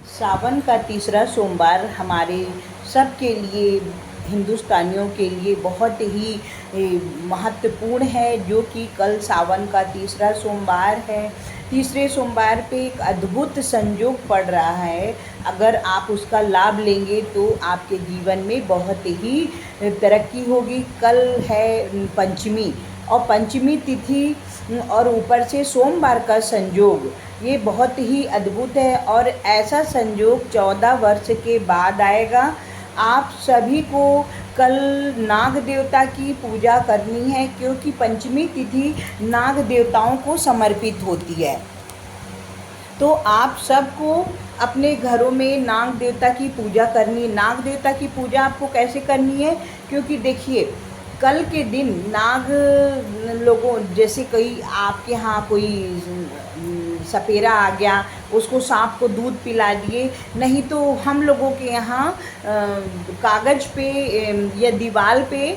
सावन का तीसरा सोमवार हमारे सबके लिए, हिंदुस्तानियों के लिए बहुत ही महत्वपूर्ण है, जो कि कल सावन का तीसरा सोमवार है। तीसरे सोमवार पे एक अद्भुत संयोग पड़ रहा है। अगर आप उसका लाभ लेंगे तो आपके जीवन में बहुत ही तरक्की होगी। कल है पंचमी, और पंचमी तिथि और ऊपर से सोमवार का संयोग, ये बहुत ही अद्भुत है। और ऐसा संयोग 14 वर्ष के बाद आएगा। आप सभी को कल नाग देवता की पूजा करनी है, क्योंकि पंचमी तिथि नाग देवताओं को समर्पित होती है। तो आप सबको अपने घरों में नाग देवता की पूजा करनी है। नाग देवता की पूजा आपको कैसे करनी है, क्योंकि देखिए कल के दिन नाग लोगों, जैसे कई आपके यहाँ कोई सपेरा आ गया, उसको सांप को दूध पिला दिए, नहीं तो हम लोगों के यहाँ कागज़ पे या दीवार पे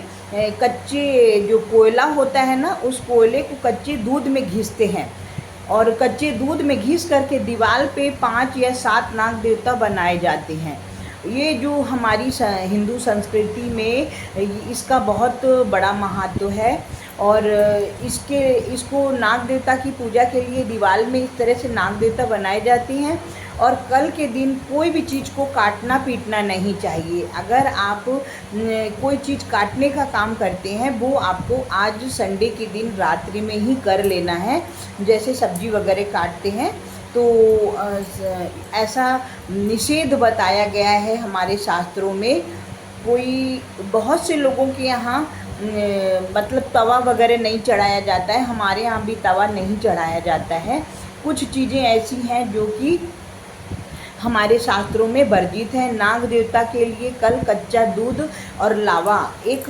कच्चे जो कोयला होता है ना, उस कोयले को कच्चे दूध में घिसते हैं, और कच्चे दूध में घिस करके दीवार पे 5 या 7 नाग देवता बनाए जाते हैं। ये जो हमारी हिंदू संस्कृति में इसका बहुत बड़ा महत्व है। और इसको नाग देवता की पूजा के लिए दीवार में इस तरह से नाग देवता बनाए जाते हैं। और कल के दिन कोई भी चीज़ को काटना पीटना नहीं चाहिए। अगर आप कोई चीज़ काटने का काम करते हैं, वो आपको आज संडे के दिन रात्रि में ही कर लेना है। जैसे सब्जी वगैरह काटते हैं तो ऐसा निषेध बताया गया है हमारे शास्त्रों में। कोई बहुत से लोगों के यहाँ मतलब तवा वगैरह नहीं चढ़ाया जाता है, हमारे यहाँ भी तवा नहीं चढ़ाया जाता है। कुछ चीज़ें ऐसी हैं जो कि हमारे शास्त्रों में वर्जित है। नाग देवता के लिए कल कच्चा दूध और लावा, एक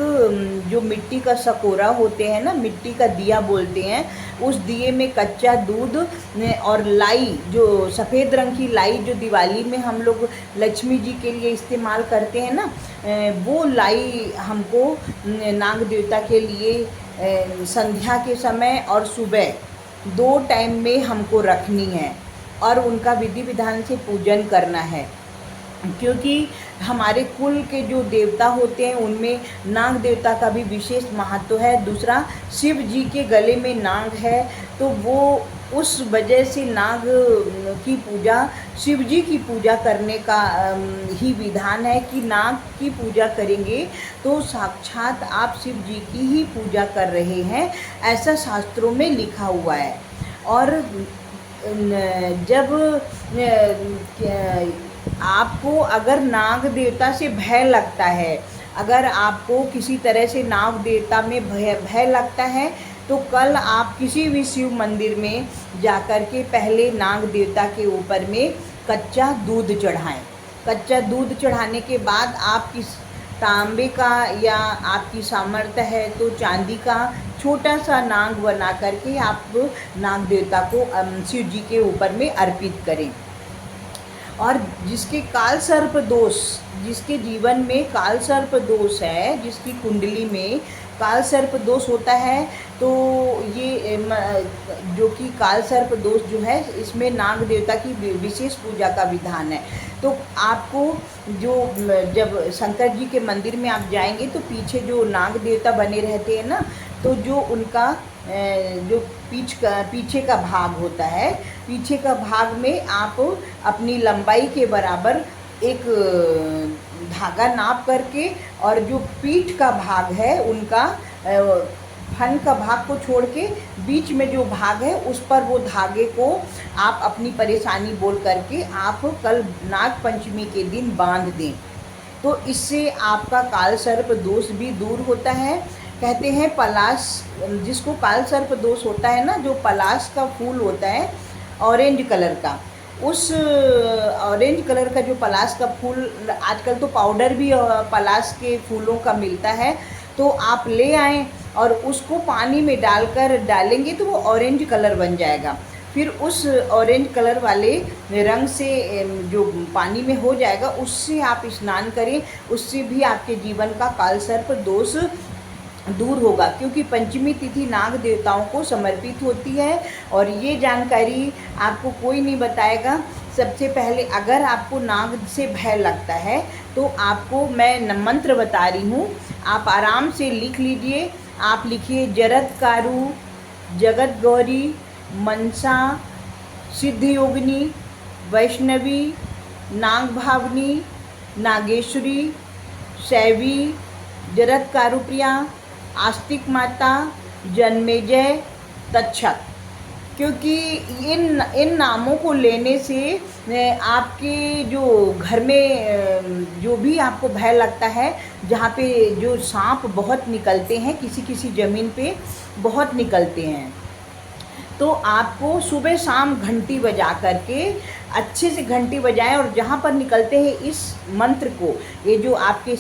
जो मिट्टी का सकोरा होते हैं ना, मिट्टी का दिया बोलते हैं, उस दिए में कच्चा दूध और लाई, जो सफ़ेद रंग की लाई जो दिवाली में हम लोग लक्ष्मी जी के लिए इस्तेमाल करते हैं ना, वो लाई हमको नाग देवता के लिए संध्या के समय और सुबह 2 टाइम में हमको रखनी है, और उनका विधि विधान से पूजन करना है। क्योंकि हमारे कुल के जो देवता होते हैं उनमें नाग देवता का भी विशेष महत्व है। दूसरा, शिव जी के गले में नाग है, तो वो उस वजह से नाग की पूजा, शिव जी की पूजा करने का ही विधान है कि नाग की पूजा करेंगे तो साक्षात आप शिव जी की ही पूजा कर रहे हैं, ऐसा शास्त्रों में लिखा हुआ है। और जब आपको अगर नाग देवता से भय लगता है, अगर आपको किसी तरह से नाग देवता में भय लगता है, तो कल आप किसी भी शिव मंदिर में जाकर के पहले नाग देवता के ऊपर में कच्चा दूध चढ़ाएं। कच्चा दूध चढ़ाने के बाद आप किस तांबे का, या आपकी सामर्थ्य है तो चांदी का छोटा सा नाग बना करके आप नाग देवता को शिव जी के ऊपर में अर्पित करें। और जिसके काल सर्प दोष, जिसके जीवन में काल सर्प दोष है, जिसकी कुंडली में काल सर्प दोष होता है, तो ये जो कि काल सर्प दोष जो है, इसमें नाग देवता की विशेष पूजा का विधान है। तो आपको जो जब शंकर जी के मंदिर में आप जाएंगे तो पीछे जो नाग देवता बने रहते हैं ना, तो जो उनका जो पीछे का भाग होता है, पीछे का भाग में आप अपनी लंबाई के बराबर एक धागा नाप करके, और जो पीठ का भाग है उनका फन का भाग को छोड़ के बीच में जो भाग है उस पर वो धागे को आप अपनी परेशानी बोल करके आप कल नाग पंचमी के दिन बांध दें, तो इससे आपका काल सर्प दोष भी दूर होता है। कहते हैं पलाश, जिसको काल सर्प दोष होता है ना, जो पलाश का फूल होता है ऑरेंज कलर का, उस ऑरेंज कलर का जो पलाश का फूल, आजकल तो पाउडर भी पलाश के फूलों का मिलता है, तो आप ले आएँ और उसको पानी में डालेंगे तो वो ऑरेंज कलर बन जाएगा। फिर उस ऑरेंज कलर वाले रंग से जो पानी में हो जाएगा, उससे आप स्नान करें, उससे भी आपके जीवन का काल सर्प दोष दूर होगा। क्योंकि पंचमी तिथि नाग देवताओं को समर्पित होती है, और ये जानकारी आपको कोई नहीं बताएगा, सबसे पहले अगर आपको नाग से भय लगता है तो आपको मैं मंत्र बता रही हूँ, आप आराम से लिख लीजिए। आप लिखिए जरत्कारु, जगत गौरी, मनसा, सिद्धयोगिनी, वैष्णवी, नागभावनी, नागेश्वरी, शैवी, जरत्कारुप्रिया, आस्तिक माता, जन्मेजय, तक्षक। क्योंकि इन नामों को लेने से आपके जो घर में जो भी आपको भय लगता है, जहाँ पे जो सांप बहुत निकलते हैं, किसी किसी ज़मीन पे बहुत निकलते हैं, तो आपको सुबह शाम घंटी बजा करके अच्छे से घंटी बजाएं और जहाँ पर निकलते हैं इस मंत्र को, ये जो आपके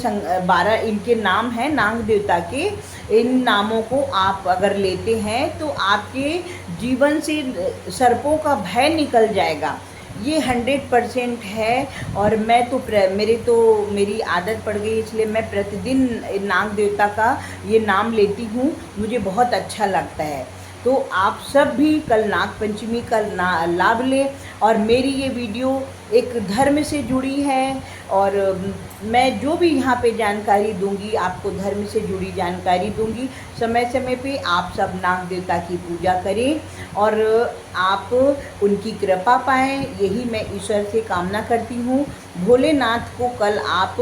12 इनके नाम हैं नाग देवता के, इन नामों को आप अगर लेते हैं तो आपके जीवन से सर्पों का भय निकल जाएगा। ये 100% है। और मैं तो मेरी आदत पड़ गई, इसलिए मैं प्रतिदिन नाग देवता का ये नाम लेती हूँ, मुझे बहुत अच्छा लगता है। तो आप सब भी कल नाग पंचमी का लाभ लें। और मेरी ये वीडियो एक धर्म से जुड़ी है और मैं जो भी यहाँ पे जानकारी दूंगी आपको धर्म से जुड़ी जानकारी दूंगी। समय समय पे आप सब नाग देवता की पूजा करें और आप उनकी कृपा पाएं, यही मैं ईश्वर से कामना करती हूँ। भोलेनाथ को कल आप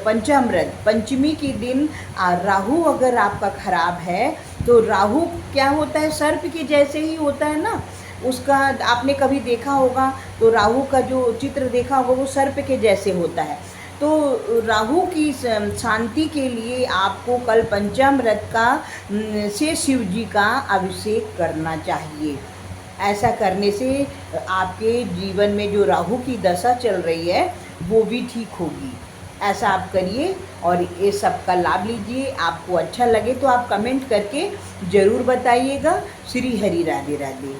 पंचामृत पंचमी के दिन राहु अगर आपका खराब है तो राहु क्या होता है, सर्प के जैसे ही होता है ना, उसका आपने कभी देखा होगा तो राहु का जो चित्र देखा होगा वो सर्प के जैसे होता है। तो राहु की शांति के लिए आपको कल पंचामृत का से शिव जी का अभिषेक करना चाहिए। ऐसा करने से आपके जीवन में जो राहु की दशा चल रही है वो भी ठीक होगी। ऐसा आप करिए और ये सब का लाभ लीजिए। आपको अच्छा लगे तो आप कमेंट करके ज़रूर बताइएगा। श्री हरि राधे राधे।